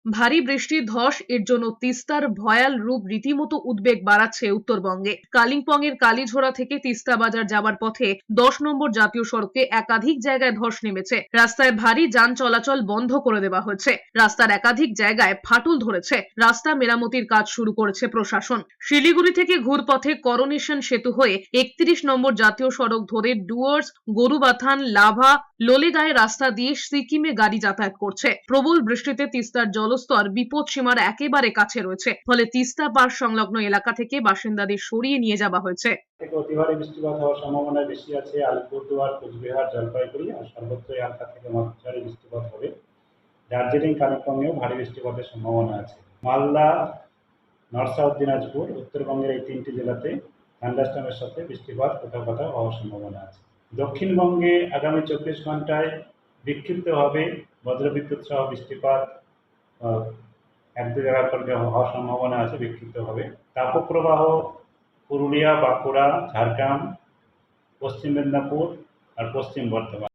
ভারী বৃষ্টি ধস এর জন্য তিস্তার ভয়াল রূপ রীতিমতো উদ্বেগ বাড়াচ্ছে উত্তরবঙ্গে। কালিম্পংয়ের কালীঝোড়া থেকে তিস্তা বাজার যাওয়ার পথে 10 নম্বর জাতীয় সড়কে একাধিক জায়গায় ধস নেমেছে। রাস্তায় ভারী যান চলাচল বন্ধ করে দেওয়া হয়েছে। রাস্তার একাধিক জায়গায় ফাটল ধরেছে। রাস্তা মেরামতির কাজ শুরু করেছে প্রশাসন। শিলিগুড়ি থেকে ঘুরপথে করোনেশন সেতু হয়ে 31 নম্বর জাতীয় সড়ক ধরে ডুয়ার্স, গরুবাথান, লাভা, লোলেগাঁয়ে রাস্তা দিয়ে সিকিমে গাড়ি যাতায়াত করছে। প্রবল বৃষ্টিতে তিস্তার জলস্তর বিপদসীমার একেবারে কাছে রয়েছে। ফলে তিস্তা পার সংলগ্ন এলাকা থেকে বাসিন্দাদের সরিয়ে নিয়ে যাওয়া হয়েছে। থেকে অতি ভারী বৃষ্টিপাত হওয়ার সম্ভাবনা বেশি আছে আলিপুরদুয়ার, কোচবিহার, জলপাইগুড়ি আর সর্বত্র হালকা থেকে মাঝারি বৃষ্টিপাত হবে। দার্জিলিং, কালিম্পংয়েও ভারী বৃষ্টিপাতের সম্ভাবনা আছে। মালদা, নর্থ সাউথ দিনাজপুর, উত্তরবঙ্গের এই 3টি জেলাতে থান্ডারস্টর্মের সাথে বৃষ্টিপাত কোথাও কোথাও হওয়ার সম্ভাবনা আছে। দক্ষিণবঙ্গে আগামী 24 ঘন্টায় বিক্ষিপ্তভাবে বজ্রবিদ্যুৎ সহ বৃষ্টিপাত এক দু জায়গা করে হওয়ার সম্ভাবনা আছে বিক্ষিপ্তভাবে। তাপপ্রবাহ পুরুলিয়া, বাঁকুড়া, ঝাড়গ্রাম, পশ্চিম মেদিনীপুর আর পশ্চিম বর্ধমান